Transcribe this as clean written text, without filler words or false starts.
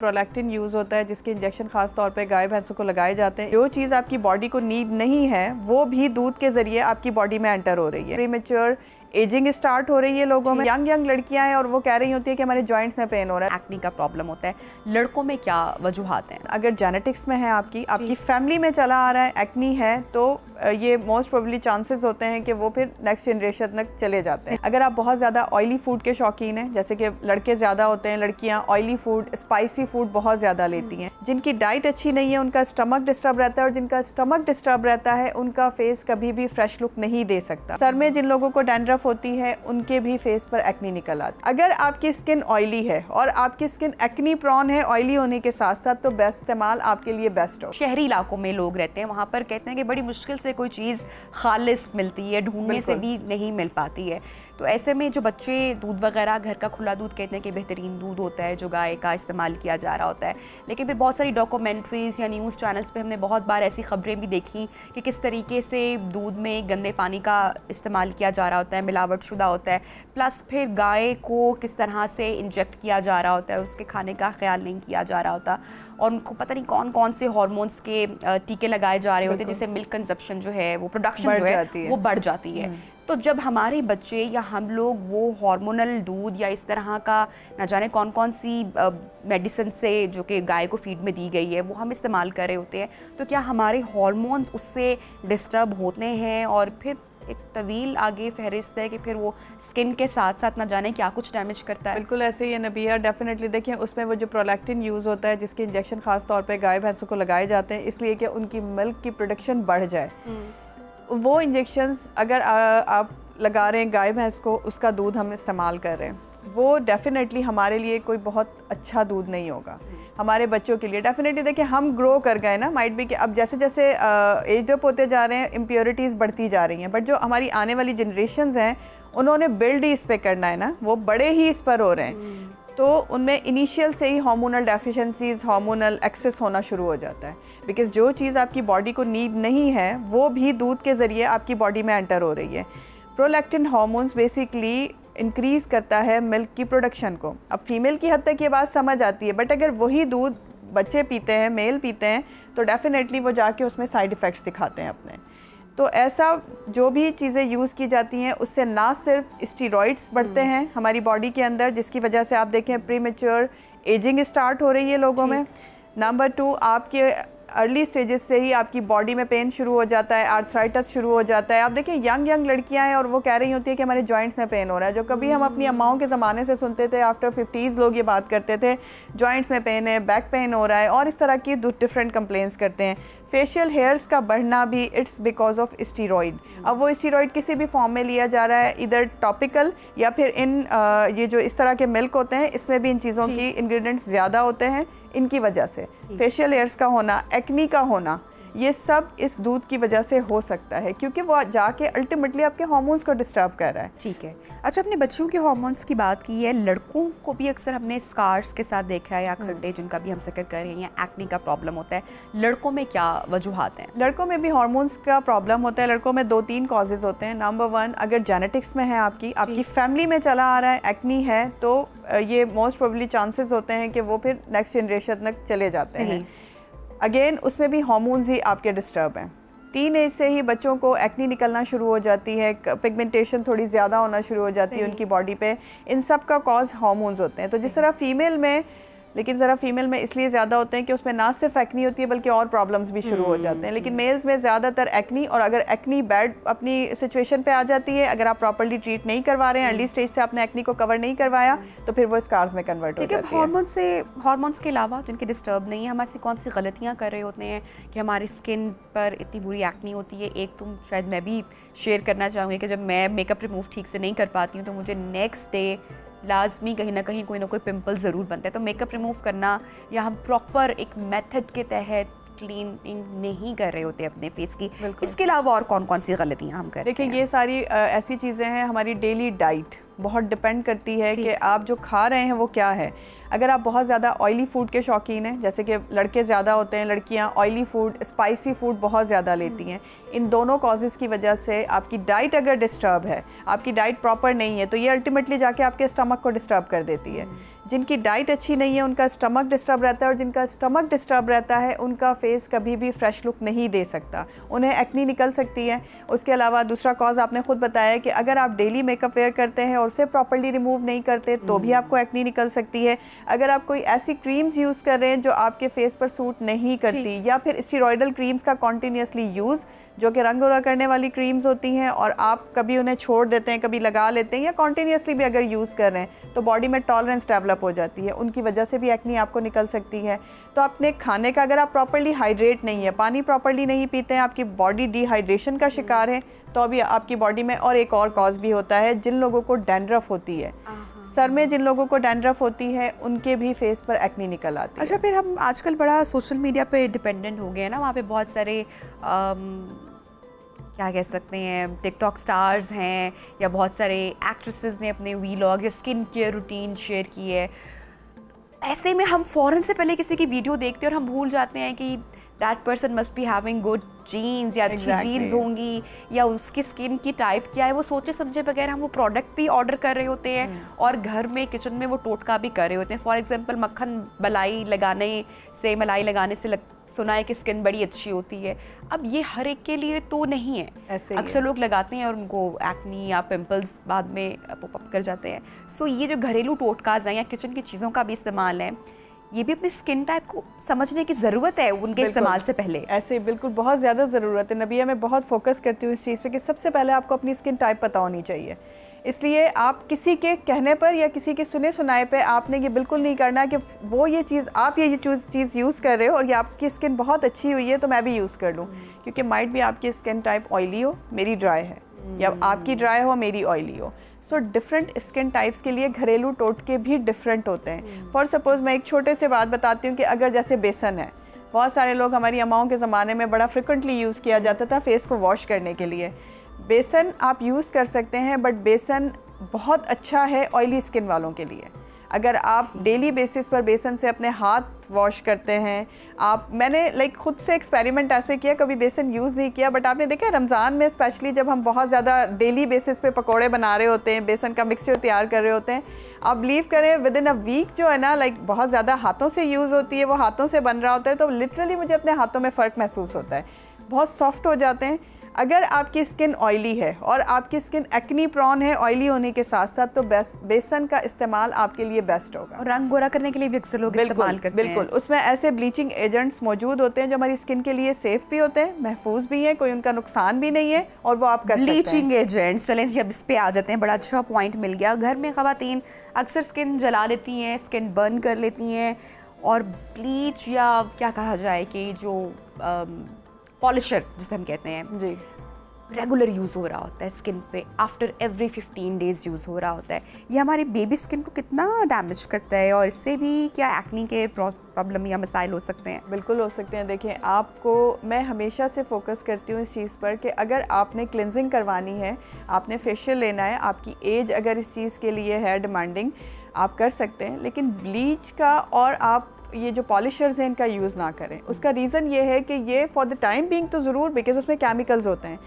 Prolactin use होता है जिसके इंजेक्शन खास तौर पे गाय भैंसों को लगाए जाते हैं। जो चीज़ आपकी बॉडी को नीड नहीं है वो भी दूध के ज़रिए आपकी बॉडी में एंटर हो रही है। प्रीमेच्योर एजिंग स्टार्ट हो रही है लोगों में। यंग लड़कियां हैं और वो कह रही होती है कि हमारे जॉइंट्स में पेन हो रहा है। एक्ने का प्रॉब्लम होता है, लड़कों में क्या वजूहात हैं? अगर जेनेटिक्स में है आपकी फैमिली में चला आ रहा है एक्नी है तो ये मोस्ट प्रोबेबली चांसेस होते हैं कि वो फिर नेक्स्ट जनरेशन तक चले जाते हैं। अगर आप बहुत ज़्यादा ऑयली फूड के शौकीन हैं, जैसे कि लड़के ज़्यादा होते हैं, लड़कियां ऑयली फूड स्पाइसी फूड बहुत ज़्यादा लेती हैं, जिनकी डाइट अच्छी नहीं है उनका स्टमक डिस्टर्ब रहता है, और जिनका स्टमक डिस्टर्ब रहता है उनका फेस कभी भी फ्रेश लुक नहीं दे सकता। सर में जिन लोगों को डैंड्रफ होती है उनके भी फेस पर एक्नी निकल आती है। अगर आपकी स्किन ऑयली है और आपकी स्किन एक्नी प्रॉन है ऑयली होने के साथ साथ, तो बेस्ट इस्तेमाल आपके लिए बेस्ट हो। शहरी इलाकों में लोग रहते हैं, वहाँ पर कहते हैं कि बड़ी मुश्किल से कोई चीज़ खालिस मिलती है, ढूंढने से भी नहीं मिल पाती है। तो ऐसे में जो बच्चे दूध वगैरह, घर का खुला दूध कहते हैं कि बेहतरीन दूध होता है जो गाय का इस्तेमाल किया जा रहा होता है, लेकिन फिर बहुत सारी डॉक्यूमेंट्रीज़ या न्यूज़ चैनल्स पे हमने बहुत बार ऐसी खबरें भी देखी कि किस तरीके से दूध में गंदे पानी का इस्तेमाल किया जा रहा होता है, मिलावट शुदा होता है, प्लस फिर गाय को किस तरह से इंजेक्ट किया जा रहा होता है, उसके खाने का ख्याल नहीं किया जा रहा होता, और उनको पता नहीं कौन कौन से हार्मोन्स के टीके लगाए जा रहे होते हैं जिससे मिल्क कंजप्शन जो है, वो प्रोडक्शन जो है वो बढ़ जाती है। तो जब हमारे बच्चे या हम लोग वो हार्मोनल दूध या इस तरह का ना जाने कौन कौन सी मेडिसिन से जो कि गाय को फीड में दी गई है वो हम इस्तेमाल कर रहे होते हैं, तो क्या हमारे हार्मोन्स उससे डिस्टर्ब होते हैं? और फिर एक तवील आगे फहरिस्त है कि फिर वो स्किन के साथ साथ ना जाने क्या कुछ डैमेज करता है। बिल्कुल ऐसे ही है नबिया, डेफिनेटली देखिए उसमें वो जो प्रोलैक्टिन यूज़ होता है जिसके इंजेक्शन खास तौर पे गाय भैंसों को लगाए जाते हैं इसलिए कि उनकी मिल्क की प्रोडक्शन बढ़ जाए। वो इंजेक्शंस अगर आप लगा रहे हैं गाय भैंस को, उसका दूध हम इस्तेमाल कर रहे हैं, वो डेफिनेटली हमारे लिए कोई बहुत अच्छा दूध नहीं होगा हमारे बच्चों के लिए। डेफिनेटली देखिए हम ग्रो कर गए ना, माइट भी कि अब जैसे जैसे एज अप होते जा रहे हैं इम्प्योरिटीज़ बढ़ती जा रही हैं, बट जो हमारी आने वाली जनरेशन्स हैं उन्होंने बिल्ड ही इस पर करना है ना, वो बड़े ही इस पर हो रहे हैं, तो उनमें इनिशियल से ही हार्मोनल डेफिशिएंसीज, हार्मोनल एक्सेस होना शुरू हो जाता है। बिकॉज जो चीज़ आपकी बॉडी को नीड नहीं है वो भी दूध के ज़रिए आपकी बॉडी में एंटर हो रही है। प्रोलैक्टिन हार्मोन्स बेसिकली इंक्रीज़ करता है मिल्क की प्रोडक्शन को। अब फीमेल की हद तक ये बात समझ आती है, बट अगर वही दूध बच्चे पीते हैं, मेल पीते हैं, तो डेफिनेटली वो जाके उसमें साइड इफ़ेक्ट्स दिखाते हैं अपने। तो ऐसा जो भी चीज़ें यूज़ की जाती हैं उससे ना सिर्फ स्टीरॉइड्स बढ़ते हैं हमारी बॉडी के अंदर, जिसकी वजह से आप देखें प्रीमेच्योर एजिंग स्टार्ट हो रही है लोगों में। नंबर 2, आपके अर्ली स्टेजेस से ही आपकी बॉडी में पेन शुरू हो जाता है, आर्थराइटिस शुरू हो जाता है। आप देखिए यंग लड़कियां हैं और वो कह रही होती है कि हमारे जॉइंट्स में पेन हो रहा है। जो कभी हम अपनी अम्माओं के ज़माने से सुनते थे, आफ्टर 50s लोग ये बात करते थे, जॉइंट्स में पेन है, बैक पेन हो रहा है, और इस तरह की डिफरेंट कंप्लेंट्स करते हैं। फेशियल हेयर्स का बढ़ना भी इट्स बिकॉज ऑफ स्टीरॉइड। अब वो स्टीरॉइड किसी भी फॉर्म में लिया जा रहा है, इधर टॉपिकल या फिर इन ये जो इस तरह के मिल्क होते हैं इसमें भी इन चीज़ों की इंग्रेडिएंट्स ज़्यादा होते हैं, इनकी वजह से फेशियल हेयर्स का होना, एक्नी का होना, ये सब इस दूध की वजह से हो सकता है, क्योंकि वो जाके अल्टीमेटली आपके हार्मोन्स को डिस्टर्ब कर रहा है। ठीक है। अच्छा, अपने बच्चों के हार्मोन्स की बात की है, लड़कों को भी अक्सर हमने स्कार्स के साथ देखा है या खड्डे जिनका भी हम जिक्र कर रहे हैं, या एक्नी का प्रॉब्लम होता है, लड़कों में क्या वजूहात हैं? लड़कों में भी हार्मोन्स का प्रॉब्लम होता है। लड़कों में 2-3 कॉजेज़ होते हैं। नंबर 1, अगर जेनेटिक्स में है आपकी फैमिली में चला आ रहा है एक्नी है, तो ये मोस्ट प्रोबेबली चांसेस होते हैं कि वो फिर नेक्स्ट जनरेशन तक चले जाते हैं। अगेन उसमें भी हार्मोन्स ही आपके डिस्टर्ब हैं। टीन एज से ही बच्चों को एक्नी निकलना शुरू हो जाती है, पिगमेंटेशन थोड़ी ज़्यादा होना शुरू हो जाती है उनकी बॉडी पे। इन सब का कॉज हार्मोन्स होते हैं। तो जिस तरह फीमेल में, लेकिन ज़रा फीमेल में इसलिए ज़्यादा होते हैं कि उसमें ना सिर्फ एक्नी होती है बल्कि और प्रॉब्लम्स भी शुरू हो जाते हैं। लेकिन मेल्स में ज़्यादातर एक्नी, और अगर एक्नी बैड अपनी सिचुएशन पे आ जाती है, अगर आप प्रॉपर्ली ट्रीट नहीं करवा रहे हैं, अर्ली स्टेज से आपने एक्नी को कवर नहीं करवाया, तो फिर वो स्कार्स में कन्वर्ट हो जाती है। हार्मोन्स के अलावा जिनके डिस्टर्ब नहीं है, हमारे से कौन सी गलतियाँ कर रहे होते हैं कि हमारी स्किन पर इतनी बुरी एक्नी होती है? एक तुम शायद मैं भी शेयर करना चाहूँगी कि जब मैं मेकअप रिमूव ठीक से नहीं कर पाती हूँ तो मुझे नेक्स्ट डे लाजमी कहीं ना कहीं कोई ना कोई पिंपल ज़रूर बनता है। तो मेकअप रिमूव करना, या हम प्रॉपर एक मेथड के तहत क्लीनिंग नहीं कर रहे होते अपने फेस की, इसके अलावा और कौन कौन सी गलतियाँ हम करते हैं? देखिए ये सारी ऐसी चीज़ें हैं, हमारी डेली डाइट, बहुत डिपेंड करती है कि आप जो खा रहे हैं वो क्या है। अगर आप बहुत ज़्यादा ऑयली फूड के शौकीन हैं, जैसे कि लड़के ज़्यादा होते हैं, लड़कियां ऑयली फूड, स्पाइसी फूड बहुत ज़्यादा लेती हैं, इन दोनों कॉजेज़ की वजह से आपकी डाइट अगर डिस्टर्ब है, आपकी डाइट प्रॉपर नहीं है, तो ये अल्टीमेटली जाके आपके स्टमक को डिस्टर्ब कर देती है। जिनकी डाइट अच्छी नहीं है उनका स्टमक डिस्टर्ब रहता है, और जिनका स्टमक डिस्टर्ब रहता है उनका फेस कभी भी फ्रेश लुक नहीं दे सकता, उन्हें एक्नी निकल सकती है। उसके अलावा दूसरा कॉज आपने खुद बताया कि अगर आप डेली मेकअप वेयर करते हैं और उसे प्रॉपर्ली रिमूव नहीं करते तो भी आपको एक्नी निकल सकती है। अगर आप कोई ऐसी क्रीम्स यूज़ कर रहे हैं जो आपके फेस पर सूट नहीं करती, या फिर स्टेरॉयडल क्रीम्स का कॉन्टीन्यूसली यूज़, जो कि रंग गोरा करने वाली क्रीम्स होती हैं, और आप कभी उन्हें छोड़ देते हैं, कभी लगा लेते हैं, या कॉन्टीन्यूसली भी अगर यूज़ कर रहे हैं, तो बॉडी में टॉलरेंस डेवलप हो जाती है, उनकी वजह से भी एक्नी आपको निकल सकती है। तो अपने खाने का, अगर आप प्रॉपर्ली हाइड्रेट नहीं है, पानी प्रॉपर्ली नहीं पीते हैं, आपकी बॉडी डिहाइड्रेशन का शिकार है, तो अभी आपकी बॉडी में, और एक और कॉज भी होता है, जिन लोगों को डैंड्रफ होती है, सर में जिन लोगों को डैंड्रफ होती है, उनके भी फेस पर एक्नी निकल आती है। अच्छा, फिर हम आजकल बड़ा सोशल मीडिया पे डिपेंडेंट हो गए हैं ना, वहाँ पे बहुत सारे क्या कह सकते हैं, टिकटॉक स्टार्स हैं, या बहुत सारे एक्ट्रेसेस ने अपने वीलॉग या स्किन केयर रूटीन शेयर की है। ऐसे में हम फ़ौरन से पहले किसी की वीडियो देखते हैं और हम भूल जाते हैं कि that person must be having good genes, या अच्छी जीन्स होंगी, या उसकी स्किन की टाइप क्या है, वो सोचे समझे बगैर हम वो प्रोडक्ट भी ऑर्डर कर रहे होते हैं और घर में किचन में वो टोटका भी कर रहे होते हैं। फॉर एग्जांपल, मक्खन मलाई लगाने से सुना है कि स्किन बड़ी अच्छी होती है। अब ये हर एक के लिए तो नहीं है, अक्सर लोग लगाते हैं और उनको एक्नी या पिंपल्स बाद में पॉपअप कर जाते हैं। सो ये जो घरेलू टोटकाज हैं या किचन की चीज़ों का भी इस्तेमाल है, ये भी अपने स्किन टाइप को समझने की ज़रूरत है उनके इस्तेमाल से पहले। ऐसे बिल्कुल बहुत ज़्यादा ज़रूरत है। नबिया, मैं बहुत फोकस करती हूँ इस चीज़ पे कि सबसे पहले आपको अपनी स्किन टाइप पता होनी चाहिए। इसलिए आप किसी के कहने पर या किसी के सुने सुनाए पे आपने ये बिल्कुल नहीं करना कि वो ये चीज़, आप ये चीज़ यूज़ कर रहे हो और ये आपकी स्किन बहुत अच्छी हुई है तो मैं भी यूज़ कर लूँ, क्योंकि माइट भी आपकी स्किन टाइप ऑयली हो, मेरी ड्राई है, या आपकी ड्राई हो, मेरी ऑयली हो। सो डिफरेंट स्किन टाइप्स के लिए घरेलू टोटके भी डिफरेंट होते हैं। फॉर सपोज़ मैं एक छोटे से बात बताती हूँ कि अगर जैसे बेसन है, बहुत सारे लोग, हमारी अम्माओं के ज़माने में बड़ा फ्रिक्वेंटली यूज़ किया जाता था फेस को वॉश करने के लिए। बेसन आप यूज़ कर सकते हैं, बट बेसन बहुत अच्छा है ऑयली स्किन वालों के लिए। अगर आप डेली बेसिस पर बेसन से अपने हाथ वॉश करते हैं, मैंने खुद से एक्सपेरिमेंट ऐसे किया, कभी बेसन यूज़ नहीं किया, बट आपने देखा रमज़ान में स्पेशली जब हम बहुत ज़्यादा डेली बेसिस पे पकोड़े बना रहे होते हैं, बेसन का मिक्सचर तैयार कर रहे होते हैं, आप बिलीव करें विद इन अ वीक जो है ना, बहुत ज़्यादा हाथों से यूज़ होती है, वो हाथों से बन रहा होता है, तो लिटरली मुझे अपने हाथों में फ़र्क महसूस होता है, बहुत सॉफ्ट हो जाते हैं। अगर आपकी स्किन ऑयली है और आपकी स्किन एक्नी प्रॉन है ऑयली होने के साथ साथ, तो बेसन का इस्तेमाल आपके लिए बेस्ट होगा। और रंग गोरा करने के लिए भी अक्सर लोग इस्तेमाल करते हैं। बिल्कुल, उसमें ऐसे ब्लीचिंग एजेंट्स मौजूद होते हैं जो हमारी स्किन के लिए सेफ भी होते हैं, महफूज भी हैं, कोई उनका नुकसान भी नहीं है, और वो आप कर सकते हैं। ब्लीचिंग एजेंट्स, चलें जी अब इस पे आ जाते हैं। बड़ा अच्छा पॉइंट मिल गया। घर में ख़वातीन अक्सर स्किन जला लेती हैं, स्किन बर्न कर लेती हैं, और ब्लीच या क्या कहा जाए कि जो पॉलिशर जिसे हम कहते हैं जी, रेगुलर यूज़ हो रहा होता है स्किन पे, आफ्टर एवरी 15 डेज़ यूज़ हो रहा होता है। ये हमारी बेबी स्किन को कितना डैमेज करता है, और इससे भी क्या एक्नी के प्रॉब्लम या मसाइल हो सकते हैं? बिल्कुल हो सकते हैं। देखिए, आपको मैं हमेशा से फोकस करती हूँ इस चीज़ पर कि अगर आपने क्लिनजिंग करवानी है, आपने फेशियल लेना है, आपकी एज अगर इस चीज़ के लिए है डिमांडिंग, आप कर सकते हैं, लेकिन ब्लीच का और आप ये जो पॉलिशर्स हैं इनका यूज़ ना करें। उसका रीज़न ये है कि ये फॉर द टाइम बीइंग तो ज़रूर, बिकॉज उसमें केमिकल्स होते हैं,